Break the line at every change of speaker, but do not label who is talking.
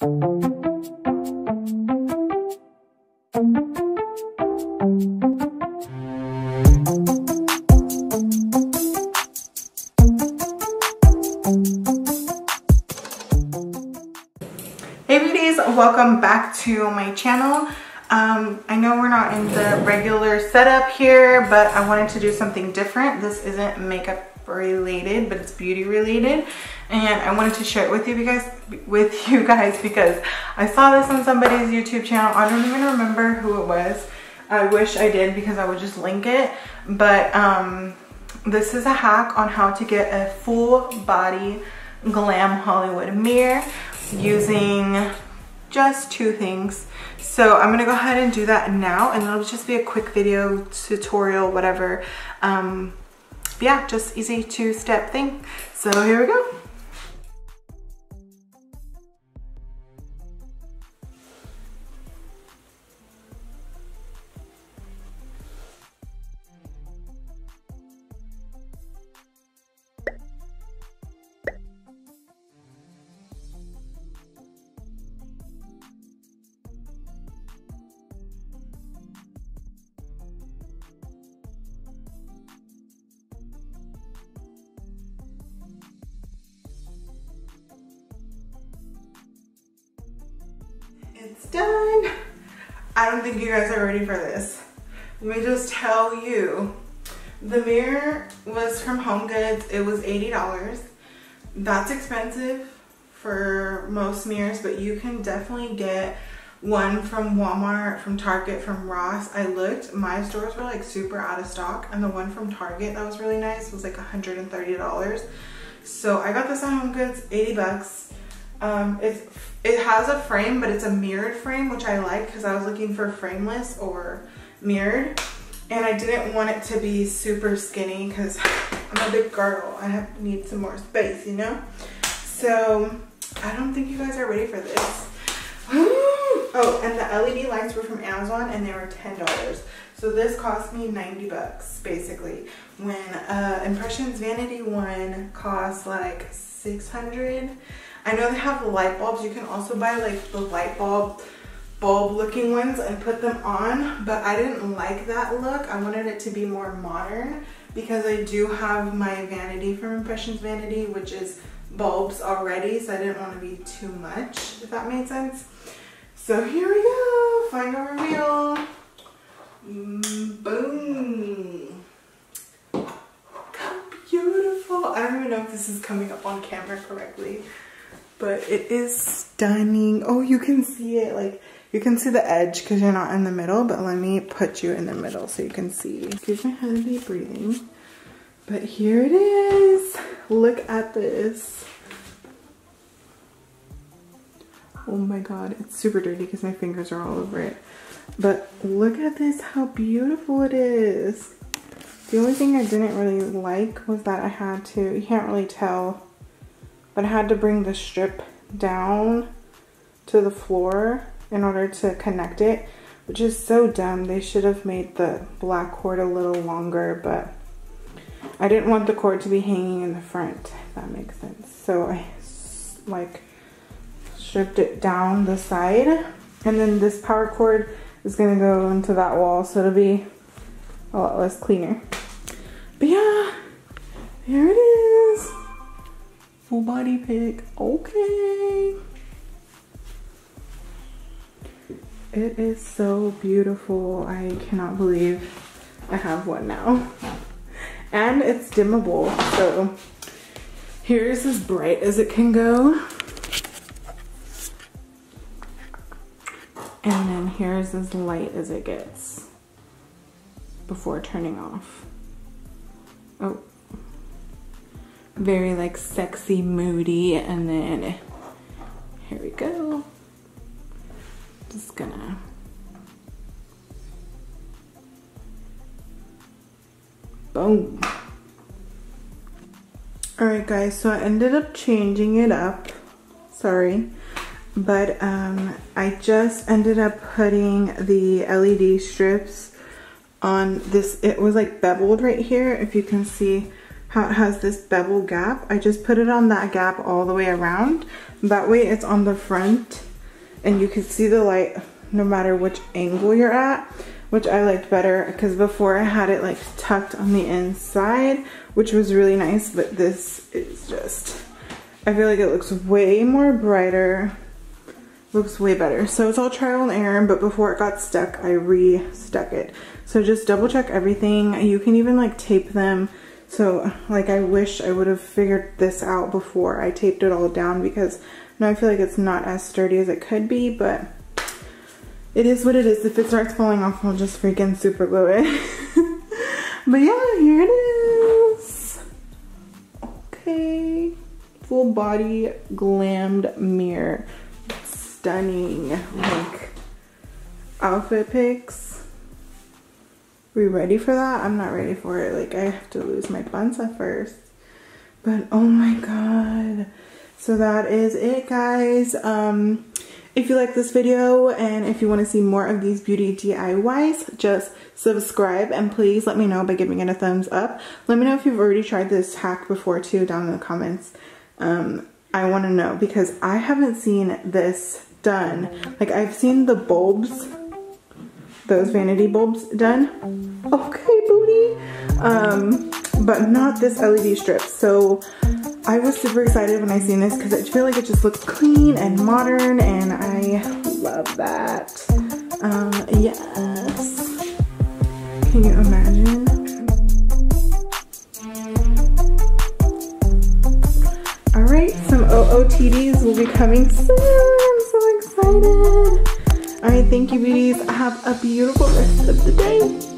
Hey beauties, welcome back to my channel. I know we're not in the regular setup here, but I wanted to do something different. This isn't makeup related, but it's beauty related, and I wanted to share it with you guys because I saw this on somebody's YouTube channel. I don't even remember who it was. I wish I did because I would just link it, but this is a hack on how to get a full body glam Hollywood mirror using just 2 things. So I'm gonna go ahead and do that now, and it'll just be a quick video tutorial, whatever. Yeah, just easy 2-step thing. So here we go. It's done. I don't think you guys are ready for this. Let me just tell you, the mirror was from Home Goods. It was $80. That's expensive for most mirrors, but you can definitely get one from Walmart, from Target, from Ross. I looked, my stores were like super out of stock, and the one from Target that was really nice was like $130. So I got this at Home Goods, 80 bucks. It has a frame, but it's a mirrored frame, which I like because I was looking for frameless or mirrored, and I didn't want it to be super skinny because I'm a big girl. I need some more space, you know? So I don't think you guys are ready for this. Oh, and the LED lights were from Amazon, and they were $10. So this cost me 90 bucks basically, when Impressions Vanity one cost like 600. I know they have light bulbs. You can also buy like the light bulb looking ones and put them on, but I didn't like that look. I wanted it to be more modern because I do have my vanity from Impressions Vanity, which is bulbs already, so I didn't want to be too much, if that made sense. So here we go, final reveal. Boom. How beautiful. I don't even know if this is coming up on camera correctly, but it is stunning. Oh, you can see it, like you can see the edge because you're not in the middle, but let me put you in the middle so you can see. Excuse my heavy breathing, but here it is. Look at this. Oh my god, it's super dirty because my fingers are all over it, but look at this, how beautiful it is. The only thing I didn't really like was that I had to, you can't really tell, but I had to bring the strip down to the floor in order to connect it, which is so dumb. They should have made the black cord a little longer, but I didn't want the cord to be hanging in the front, if that makes sense. So I like stripped it down the side, and then this power cord is gonna go into that wall, so it'll be a lot less cleaner. But yeah, here it is. Full body pic. Okay. It is so beautiful. I cannot believe I have one now. And it's dimmable. So here's as bright as it can go. And then here's as light as it gets before turning off. Oh. Very like sexy, moody, and then here we go. Just gonna boom. All right guys, so I ended up changing it up, sorry, but I just ended up putting the LED strips on this. It was like beveled right here, if you can see how it has this bevel gap. I just put it on that gap all the way around. That way it's on the front and you could see the light no matter which angle you're at, which I liked better because before I had it like tucked on the inside, which was really nice, but this is just, I feel like it looks way more brighter, looks way better. So it's all trial and error, but before it got stuck, I re-stuck it. So just double check everything. You can even like tape them. So like I wish I would have figured this out before I taped it all down, because now I feel like it's not as sturdy as it could be, but it is what it is. If it starts falling off, I'll just freaking super glue it. But yeah, here it is. Okay. Full body glammed mirror. Stunning. Like outfit pics. We ready for that? I'm not ready for it. Like I have to lose my buns at first. But oh my god. So that is it, guys. If you like this video and if you want to see more of these beauty DIYs, just subscribe, and please let me know by giving it a thumbs up. Let me know if you've already tried this hack before too down in the comments. I want to know because I haven't seen this done. Like I've seen the bulbs, those vanity bulbs done. Okay, booty. But not this LED strip. So I was super excited when I seen this because I feel like it just looks clean and modern, and I love that. Yes. Can you imagine? Alright, some OOTDs will be coming soon. I'm so excited. Alright, thank you, beauties. Have a beautiful rest of the day.